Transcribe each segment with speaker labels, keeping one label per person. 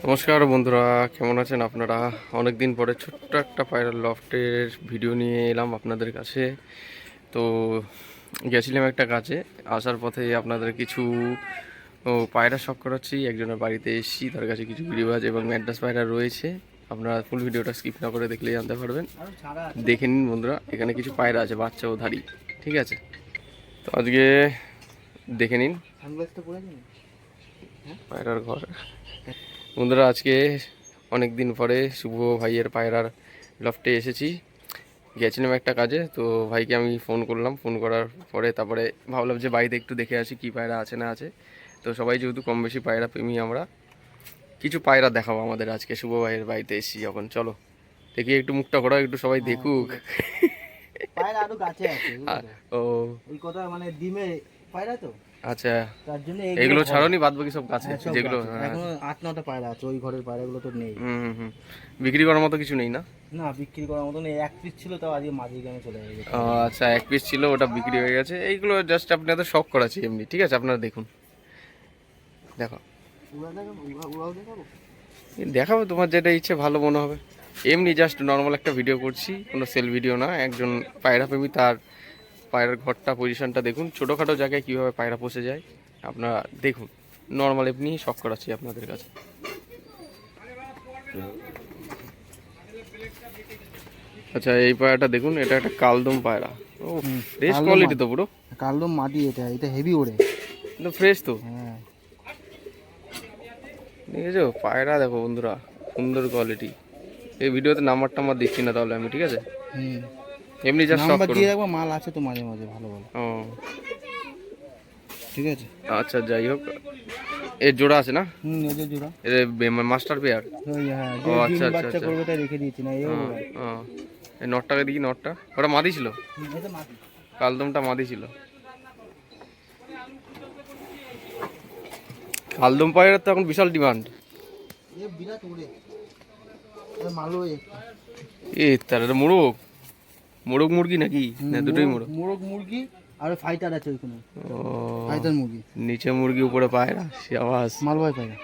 Speaker 1: নমস্কার বন্ধুরা, কেমন আছেন আপনারা? অনেক দিন পরে ছোট্ট একটা পায়রা লফটের ভিডিও নিয়ে এলাম আপনাদের কাছে। তো গেছিলাম একটা কাজে, আসার পথে আপনাদের কিছু পায়রা শখ করাচ্ছি। একজনের বাড়িতে এসেছি, তার কাছে কিছু গিরিবাজ এবং ম্যাড্রাস পায়রা রয়েছে। আপনারা ফুল ভিডিওটা স্কিপ না করে দেখলেই জানতে পারবেন। দেখে নিন বন্ধুরা, এখানে কিছু পায়রা আছে বাচ্চা ও ধাড়ি, ঠিক আছে? তো আজকে দেখে নিন পায়রার ঘর। বন্ধুরা, আজকে অনেক দিন পরে শুভ ভাইয়ের পায়রার লফটে এসেছি। গেছিলাম একটা কাজে, তো ভাইকে আমি ফোন করলাম। ফোন করার পরে তারপরে ভাবলাম যে বাড়িতে একটু দেখে আসি কী পায়রা আছে না আছে। তো সবাই যেহেতু কম বেশি পায়রা প্রেমী, আমরা কিছু পায়রা দেখাবো আমাদের আজকে শুভ ভাইয়ের বাড়িতে এসেছি যখন। চলো দেখি, একটু মুখটা ঘোরা, একটু সবাই দেখুক।
Speaker 2: পায়রা আরো গাছে আছে
Speaker 1: ও
Speaker 2: ওই কথা মানে ডিমে পায়রা তো
Speaker 1: আচ্ছা,
Speaker 2: তার জন্য
Speaker 1: এগুলো ছাড়নি? বাদ বাকি সব গাছে যেগুলো
Speaker 2: এখন 8-9টা পায়রা আছে, ওই ঘরের পায়রাগুলো তো নেই।
Speaker 1: হুম, বিক্রি করার মতো কিছু নেই না?
Speaker 2: না, বিক্রি করার মতো নেই। এক পিস ছিল, তাও আজকে মাঝি গ্রামে চলে গেছে।
Speaker 1: ও আচ্ছা, এক পিস ছিল, ওটা বিক্রি হয়ে গেছে। এইগুলো জাস্ট আপনাদের শখ করাচ্ছি এমনি, ঠিক আছে? আপনারা দেখুন, দেখো দেখাবো তোমার যেটা ইচ্ছে ভালো মনে হবে। এমনি জাস্ট নর্মাল একটা ভিডিও করছি, কোনো সেল ভিডিও না। একজন পায়রা প্রেমী, তার পায়রার ঘরটা পজিশনটা দেখুন। ছোটোখাটো জায়গায় কীভাবে পায়রা পোষে যায় আপনারা দেখুন। নর্মাল এমনি শখ করাচ্ছি আপনাদের কাছে। আচ্ছা, এই পায়রাটা দেখুন, এটা একটা কালদম পায়রা। ও ফ্রেশ কোয়ালিটি তো পুরো।
Speaker 2: কালদম মাদি, এটা হেভি ওড়ে,
Speaker 1: কিন্তু ফ্রেশ তো।
Speaker 2: হ্যাঁ।
Speaker 1: দেখেছো পায়রা, দেখো বন্ধুরা, সুন্দর কোয়ালিটি। এই ভিডিওতে নাম্বার টাম্বার দিচ্ছি না তাহলে আমি, ঠিক আছে? এমনি জাস্ট শখ
Speaker 2: নাম্বার
Speaker 1: করুন।
Speaker 2: দিয়ে রাখবো, মাল আছে তো মাঝে মাঝে ভালো ভালো,
Speaker 1: ও
Speaker 2: ঠিক আছে।
Speaker 1: আচ্ছা, যাই হোক, এর জোড়া আছে না?
Speaker 2: এই যে জোড়া,
Speaker 1: এর মাস্টার পেয়ার।
Speaker 2: হ্যাঁ,
Speaker 1: ও
Speaker 2: যে
Speaker 1: আচ্ছা
Speaker 2: ডিম
Speaker 1: আচ্ছা
Speaker 2: বাচ্চা
Speaker 1: আচ্ছা।
Speaker 2: করবে তাই রেখে দিয়েছি না, এই
Speaker 1: ও, এই নটটাকে দেখি, নটটা ওটা মাদি ছিল,
Speaker 2: এটা মাদি।
Speaker 1: কালদমটা মাদি ছিল। কালদম পায়রার তো এখন বিশাল ডিমান্ড।
Speaker 2: এ বিরাট ওড়ে, এটা মালয় একটা।
Speaker 1: তার এটা মোরগ, মোরগ মুরগি নাকি? না দুটোই মোরগ?
Speaker 2: মোরগ মুরগি আর ফাইটার আছে ওইখানে,
Speaker 1: ও,
Speaker 2: ফাইটার মুরগি।
Speaker 1: নিচে মুরগি উপরে পায়রা, সে আওয়াজ।
Speaker 2: মালবাই পায়রা,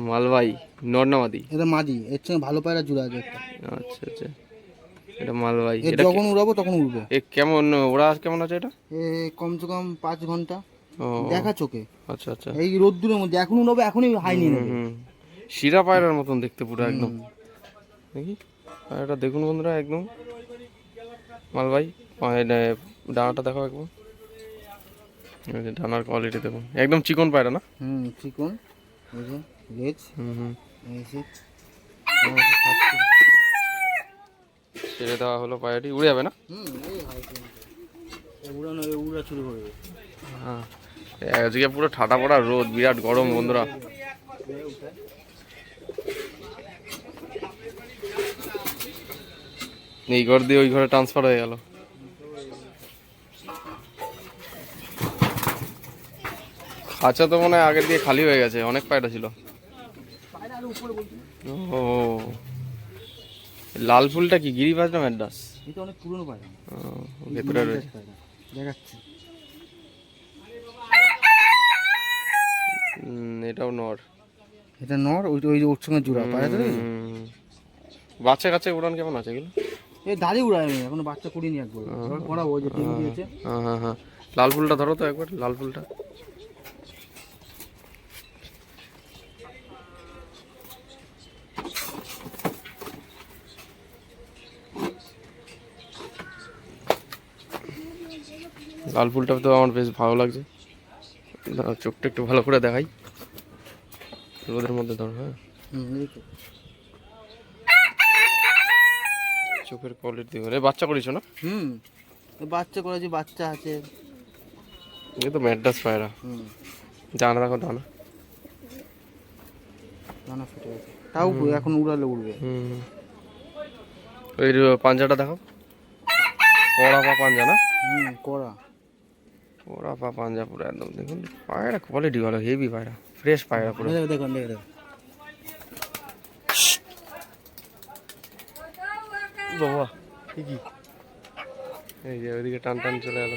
Speaker 1: মালবাই নর না মাদি?
Speaker 2: এটা মাদি, এর সঙ্গে ভালো পায়রা জুড়ে আছে একটা।
Speaker 1: আচ্ছা আচ্ছা, এটা মালবাই।
Speaker 2: এর
Speaker 1: এটা
Speaker 2: যখন উড়াবো তখন উড়বে।
Speaker 1: এ কেমন ওরা কেমন আছে এটা?
Speaker 2: এ কমসে কম 5 ঘন্টা
Speaker 1: ও
Speaker 2: দেখা চোখে,
Speaker 1: আচ্ছা আচ্ছা।
Speaker 2: এই রোদ্দুরের মধ্যে এখন উড়াবে, এখনই হাই নিয়ে নেবে।
Speaker 1: শিরা পায়রার মতন দেখতে পুরো একদম। দেখি পায়রাটা দেখুন বন্ধুরা, একদম মালবাই। ডানাটা দেখো একদম, এই যে ডানার কোয়ালিটি দেখুন, একদম চিকন পায়রা না?
Speaker 2: চিকন, এই যে লেজ,
Speaker 1: হুম,
Speaker 2: এই যে
Speaker 1: ছেড়ে দেওয়া হলো, পায়রাটি উড়ে যাবে না?
Speaker 2: এই হাই উড়ানো, উড়া শুরু করবে।
Speaker 1: হ্যাঁ, আজকে পুরো ঠাটা পড়া রোদ, বিরাট গরম বন্ধুরা। এই ঘর দিয়ে ওই ঘরে ট্রান্সফার হয়ে গেল। খাঁচা তো মনে হয় আগের দিয়ে খালি হয়ে গেছে, অনেক পায়রা ছিল। ও, লাল ফুলটা কি গিরিবাজ না ম্যাড্রাস?
Speaker 2: এটা অনেক পুরনো পায়রা,
Speaker 1: ভেতরে রয়েছে।
Speaker 2: দেখাচ্ছি।
Speaker 1: এটাও নর।
Speaker 2: এটা নর, ওই ওর সঙ্গে জোড়া পায়রা তো।
Speaker 1: বাচ্চা কাচ্চা উড়ান কেমন আছে এগুলো?
Speaker 2: এই দাঁড়িয়ে উড়ায়, আমি এখনো বাচ্চা করিনি, একবার এবার করাবো। ওই যে ডিম দিয়েছে।
Speaker 1: হ্যাঁ, লাল ফুলটা ধরো তো একবার, লাল ফুলটা। লাল ফুলটা তো আমার বেশ ভালো লাগছে। চোখটা একটু ভালো করে দেখাই, রোদের মধ্যে ধরো। হ্যাঁ, চোখের কোয়ালিটি দেখো। বাচ্চা করেছো না?
Speaker 2: বাচ্চা করেছি, বাচ্চা আছে।
Speaker 1: এ তো ম্যাড্রাস পায়রা। ডানা দেখো, ডানা
Speaker 2: ডানা ফেটে গেছে, তাও এখন উড়ালে উড়বে।
Speaker 1: ওই পাঞ্জাটা দেখো, কড়া পা পাঞ্জা না?
Speaker 2: কড়া
Speaker 1: কড়া পা পাঞ্জা পুরো একদম। দেখুন পায়রা কোয়ালিটি ভালো, হেভি পায়রা, ফ্রেশ পায়রা পুরো।
Speaker 2: দেখুন দেখুন,
Speaker 1: বাবা কি এই যে ওইদিকে টান টান চলে গেল,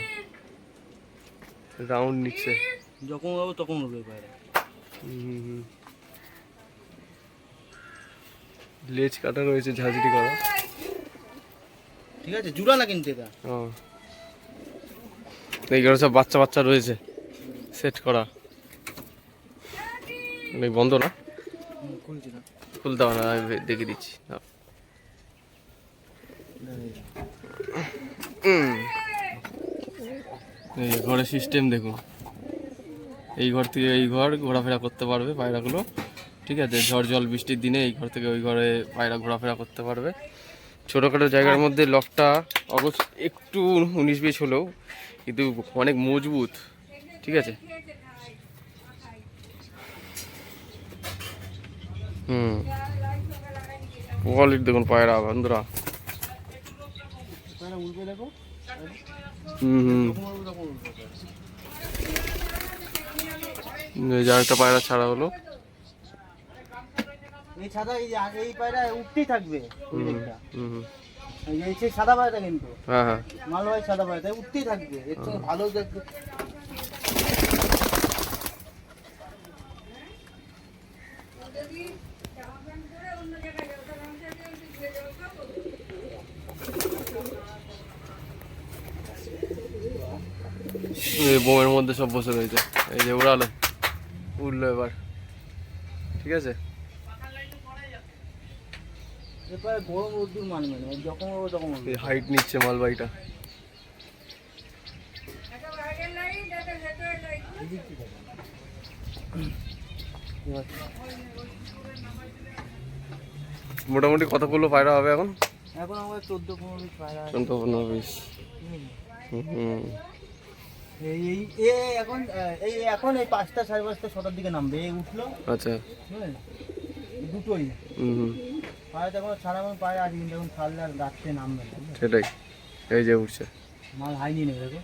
Speaker 1: রাউন্ড নিচ্ছে।
Speaker 2: যখন উড়াবো তখন উড়বে পায়রা।
Speaker 1: লেজ কাটা রয়েছে, ঝাঁঝরি করা।
Speaker 2: ঠিক আছে, জুড়া না কিন্তু এটা।
Speaker 1: ও এইগুলো সব বাচ্চা বাচ্চা রয়েছে সেট করা। এই বন্ধ না,
Speaker 2: খুলছি না।
Speaker 1: খুলতে হবে না, আমি দেখে দিচ্ছি। এই ঘরের সিস্টেম দেখুন, এই ঘর থেকে এই ঘর ঘোরাফেরা করতে পারবে পায়রাগুলো। ঠিক আছে, ঝড় জল বৃষ্টির দিনে এই ঘর থেকে ওই ঘরে পায়রা ঘোরাফেরা করতে পারবে। ছোটোখাটো জায়গার মধ্যে লকটা অবশ্য একটু 19-20 হলেও কিন্তু অনেক মজবুত। ঠিক আছে, কোয়ালিটি দেখুন পায়রা বন্ধুরা।
Speaker 2: উল্পে দেখো।
Speaker 1: এই যে একটা পায়রা ছাড়া হলো।
Speaker 2: এই সাদা এই পায়রা উঠতেই থাকবে। এই সেই সাদা পায়রাটা কিন্তু,
Speaker 1: হ্যাঁ হ্যাঁ,
Speaker 2: মালবাহী সাদা পায়রাটা উঠতেই থাকবে। এর থেকে ভালো দেখবে।
Speaker 1: এই বোমের মধ্যে সব বসে রয়েছে। এই যে উড়ালো, উঠলো এবার। ঠিক আছে,
Speaker 2: এরপরে গরম রোদ্দুর মানবে না, যখন হবে তখন হবে।
Speaker 1: এই হাইট নিচ্ছে মালবাহীটা। মোটামুটি কতগুলো পায়রা হবে এখন?
Speaker 2: এখন আমাদের 14-15 পায়রা আছে।
Speaker 1: 14-15-20।
Speaker 2: এই এই এই এখন এখন এই 5টা 5:30 6টার দিকে নামবে। এই উঠলো।
Speaker 1: আচ্ছা,
Speaker 2: বুঝলেন, দুটোই পায়রা এখন সারা এখন পায়রা আছে, কিন্তু এখন ছাড়লে আর রাত্রে নামবে না।
Speaker 1: সেটাই, এই যে উঠছে।
Speaker 2: মাল হাই নিয়ে নেবে দেখো।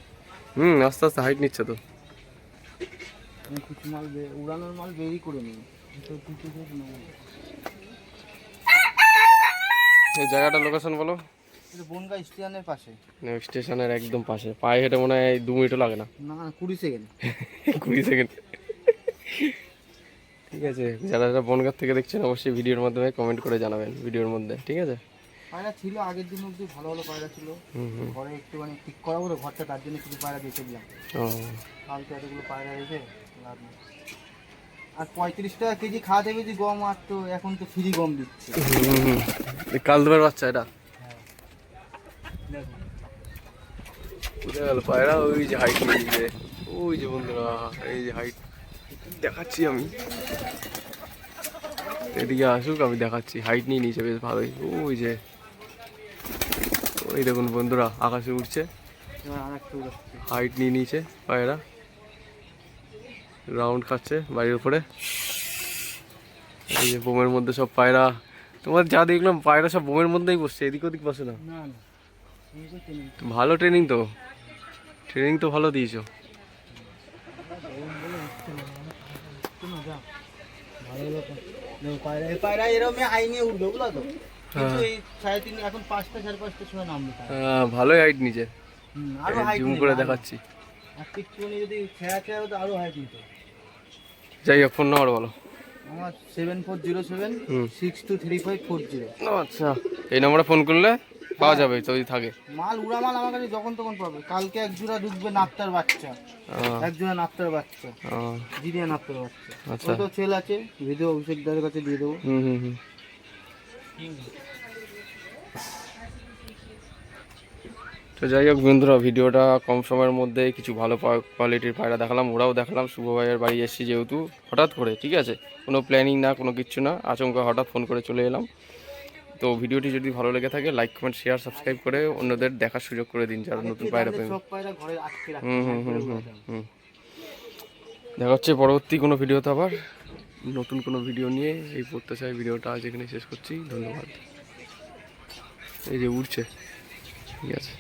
Speaker 1: আস্তে আস্তে হাইট নিচ্ছে তো।
Speaker 2: কিছু মাল উড়ানোর মাল বেরি করে নিই।
Speaker 1: এই জায়গাটার লোকেশন বলো।
Speaker 2: এটা বনগাঁ স্টেশনের পাশে।
Speaker 1: স্টেশনের একদম পাশে, পায়ে হেঁটে মনে হয় 2 মিনিটও লাগে না।
Speaker 2: না 20 সেকেন্ড।
Speaker 1: 20 সেকেন্ড। ঠিক আছে, যারা যারা বনগাঁ থেকে দেখছেন অবশ্যই ভিডিওর মাধ্যমে কমেন্ট করে জানাবেন ভিডিওর মধ্যে। ঠিক আছে,
Speaker 2: পায়রা ছিল আগের দিন অবধি, ভালো ভালো পায়রা ছিল। ঘরে একটুখানি ঠিক করাবো তো ঘরটা, তার জন্য কিছু পায়রা বেঁচে দিলাম। কালকে এতগুলো পায়রা রেখে লাভ নেই। আর 35 টাকা কেজি খাওয়া দেবে যদি গম, আর তো এখন তো ফ্রি গম দিচ্ছে।
Speaker 1: কাল দুবার বাচ্চা এটা।
Speaker 2: হ্যাঁ দেখো,
Speaker 1: বুঝে গেল পায়রা। ওই যে হাইট নিয়ে, ওই যে বন্ধুরা এই যে হাইট দেখাচ্ছি আমি। এদিকে আসুক, আমি দেখাচ্ছি। হাইট নিয়ে নিয়েছে বেশ ভালোই। ওই যে ওই দেখুন বন্ধুরা, আকাশে উঠছে, হাইট নিয়ে নিয়েছে পায়রা, রাউন্ড খাচ্ছে বাড়ির উপরে। এই যে বোমের মধ্যে সব পায়রা। তোমার যা দেখলাম পায়রা সব বোমের মধ্যেই বসছে, এদিক ওদিক বসে না। ভালো ট্রেনিং তো, ট্রেনিং তো ভালো দিয়েছো।
Speaker 2: পায়রা এরকম হাই নিয়ে উঠবে বুঝলো তো। কিন্তু এই 3:30 এখন 5টা 5:30টার সময় নামবে।
Speaker 1: ভালোই হাইট নিচে,
Speaker 2: আরো হাইট
Speaker 1: জুম করে দেখাচ্ছি।
Speaker 2: আর একটুখানি যদি খেয়া হতো আরো হাইট নিত।
Speaker 1: যাই হোক, ফোন নাম্বার বলো।
Speaker 2: আমার 7407 623540।
Speaker 1: আচ্ছা, এই নম্বরে ফোন করলে পাওয়া যাবে যদি থাকে
Speaker 2: মাল। উড়া মাল আমার কাছে যখন তখন পাবে। কালকে এক জোড়া ঢুকবে নাপ্তার বাচ্চা, এক জোড়া নাপ্তার বাচ্চা, জিরিয়া নাপ্তার বাচ্চা।
Speaker 1: আচ্ছা,
Speaker 2: ওই তো সেল আছে, ভিডিও অভিষেকদারের কাছে দিয়ে দেবো।
Speaker 1: তো যাই হোক বন্ধুরা, ভিডিওটা কম সময়ের মধ্যে কিছু ভালো কোয়ালিটির পায়রা দেখালাম, ওরাও দেখালাম। শুভ ভাইয়ের বাড়ি এসেছি যেহেতু হঠাৎ করে, ঠিক আছে, কোনো প্ল্যানিং না, কোনো কিচ্ছু না, আচমকা হঠাৎ ফোন করে চলে এলাম। তো ভিডিওটি যদি ভালো লেগে থাকে লাইক কমেন্ট শেয়ার সাবস্ক্রাইব করে অন্যদের দেখার সুযোগ করে দিন যারা নতুন পায়রা প্রেমী। দেখা হচ্ছে পরবর্তী কোনো ভিডিওতে, আবার নতুন কোনো ভিডিও নিয়ে। এই পড়তে চাই ভিডিওটা আজ এখানে শেষ করছি। ধন্যবাদ। এই যে উঠছে, ঠিক আছে।